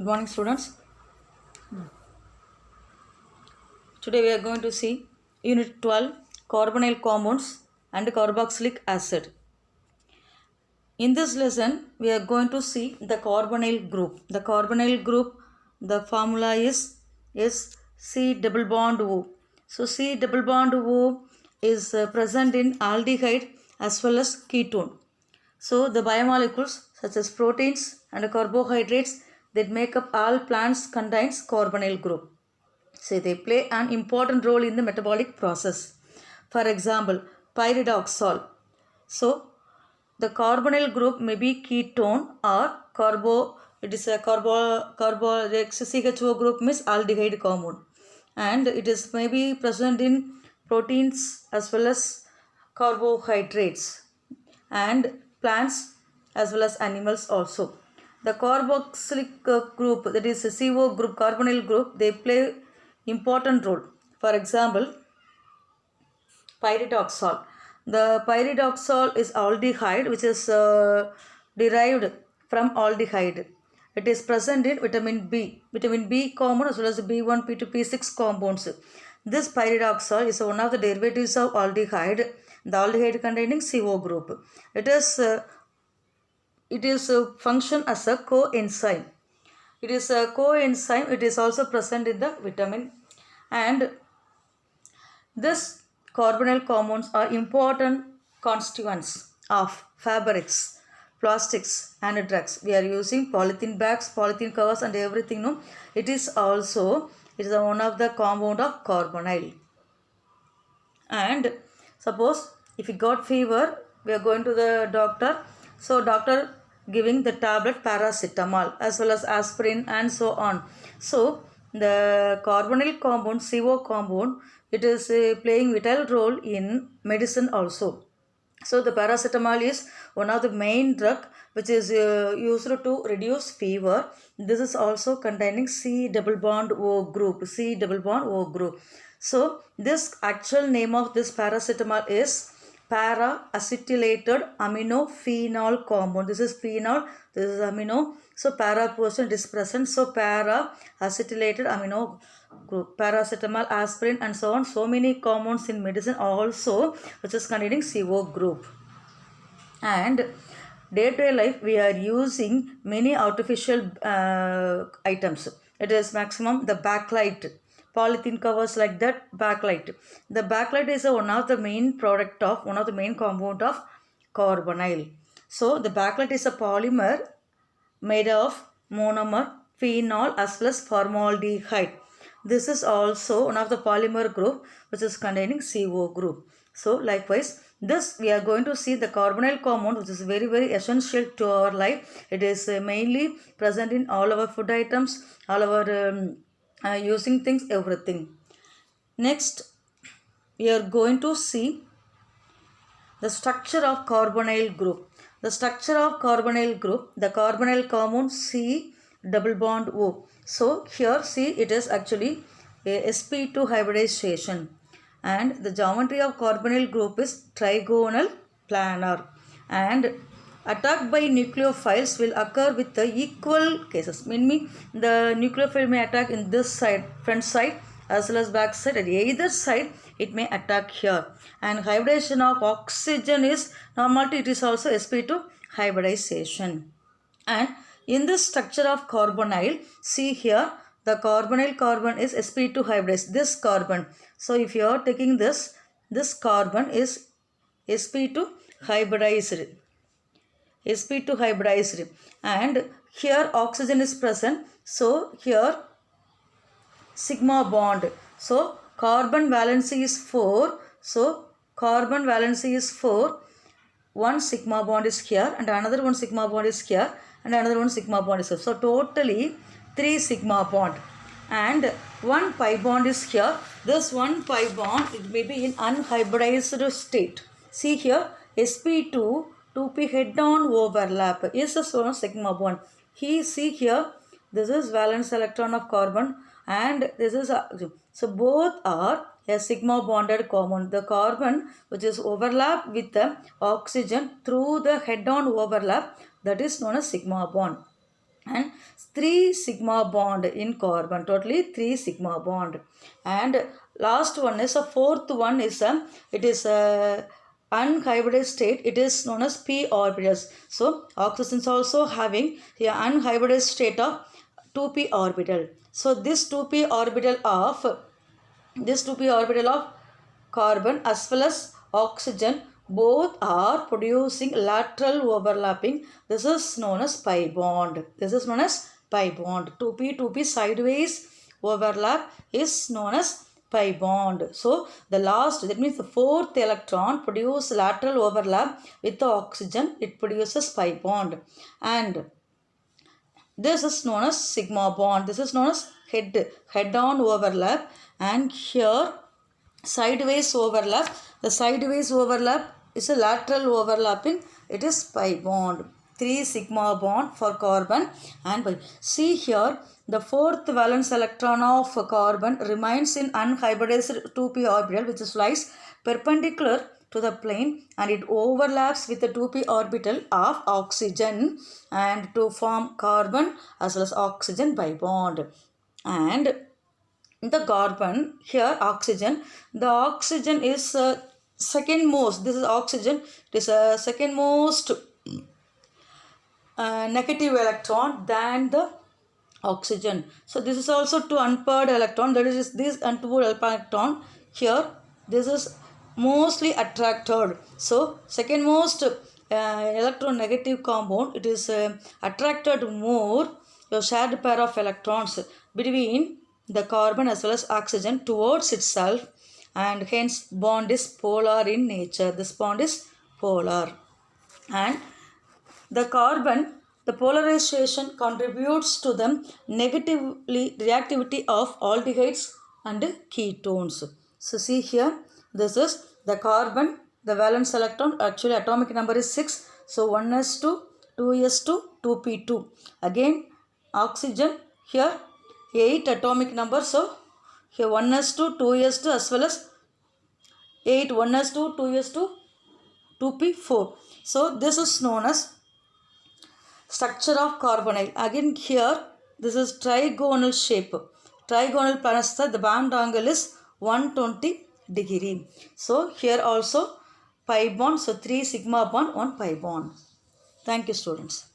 Good morning, students. Today we are going to see Unit 12 Carbonyl Compounds and Carboxylic Acid. In this lesson, we are going to see the carbonyl group. The carbonyl group, the formula is C double bond O. So C double bond O is present in aldehyde as well as ketone. So the biomolecules such as proteins and carbohydrates that make up all plants contains carbonyl group. So they play an important role in the metabolic process. For example, pyridoxal. So the carbonyl group may be ketone or carbo. It is a carbo. The CHO group means aldehyde compound, and it is maybe present in proteins as well as carbohydrates and plants as well as animals also. The carboxylic group, that is a CO group, carbonyl group, they play important role. For example, pyridoxal. The pyridoxal is aldehyde which is derived from aldehyde. It is present in vitamin B compound as well as B1, P2, P6 compounds. This pyridoxal is one of the derivatives of aldehyde, the aldehyde containing CO group. It is function as a coenzyme. It is a coenzyme. It is also present in the vitamin, and this carbonyl compounds are important constituents of fabrics, plastics and drugs. We are using polythene bags, polythene covers and everything. No, it is one of the compound of carbonyl. And suppose if you got fever, we are going to the doctor. So doctor giving the tablet paracetamol as well as aspirin and so on. So the carbonyl compound, CO compound, it is playing vital role in medicine also. So the paracetamol is one of the main drug which is used to reduce fever. This is also containing C double bond O group. C double bond O group. So this actual name of this paracetamol is para-acetylated aminophenol compound. This is phenol, this is amino. So para portion is present. So para-acetylated amino group, paracetamol, aspirin and so on. So many compounds in medicine also which is containing CO group. And day-to-day life we are using many artificial items. It is maximum the backlight, polythene covers like that, backlight. The backlight is one of the main compound of carbonyl. So the backlight is a polymer made of monomer, phenol as well as formaldehyde. This is also one of the polymer group which is containing CO group. So likewise, this we are going to see the carbonyl compound which is very essential to our life. It is mainly present in all our food items, all our using things, everything. Next, we are going to see the structure of carbonyl group. The structure of carbonyl group, the carbonyl compound C double bond O. So here see it is actually a sp2 hybridization, and the geometry of carbonyl group is trigonal planar, and attack by nucleophiles will occur with the equal cases. Meaning the nucleophile may attack in this side, front side as well as back side. At either side it may attack here. And hybridization of oxygen is normality. It is also sp2 hybridization. And in this structure of carbonyl, see here the carbonyl carbon is sp2 hybridized. This carbon. So if you are taking this carbon is sp2 hybridized. sp2 hybridized, and here oxygen is present. So here sigma bond. So carbon valency is 4. So carbon valency is 4. One sigma bond is here and another one sigma bond is here and another one sigma bond is here. So totally 3 sigma bond, and one pi bond is here. This one pi bond, it may be in unhybridized state. See here sp2 2p head-on overlap is a sigma bond. See here, this is valence electron of carbon and this is so both are a sigma bonded compound. The carbon which is overlap with the oxygen through the head-on overlap, that is known as sigma bond. and 3 sigma bond in carbon, totally 3 sigma bond. And last one is a fourth one is it is a unhybridized state, it is known as p orbitals. So oxygen is also having the unhybridized state of 2p orbital. So this 2p orbital of carbon as well as oxygen both are producing lateral overlapping. This is known as pi bond. This is known as pi bond. 2p sideways overlap is known as pi bond. So the last, that means the fourth electron produce lateral overlap with the oxygen. It produces pi bond. And this is known as sigma bond. This is known as head-on overlap. And here sideways overlap. The sideways overlap is a lateral overlapping. It is pi bond. 3 sigma bond for carbon and pi. See here, the fourth valence electron of carbon remains in unhybridized 2p orbital, which lies perpendicular to the plane, and it overlaps with the 2p orbital of oxygen and to form carbon as well as oxygen pi bond. And the carbon here oxygen, the oxygen is second most, this is oxygen, it is a second most negative electron than the oxygen. So this is also 2 unpaired electron, that is this unpaired electron here, this is mostly attracted. So second most electronegative compound, it is attracted more a shared pair of electrons between the carbon as well as oxygen towards itself, and hence bond is polar in nature. This bond is polar. And the carbon, the polarization contributes to the negatively reactivity of aldehydes and ketones. So see here, this is the carbon, the valence electron, actually atomic number is 6. So 1s2, 2s2, 2p2. Again oxygen here 8 atomic number. So here 1s2, 2s2 as well as 8, 1s2, 2s2, 2p4. So this is known as structure of carbonyl. Again here this is trigonal shape. Trigonal peninsula, the bond angle is 120 degree. So here also pi bond, so 3 sigma bond, 1 pi bond. Thank you students.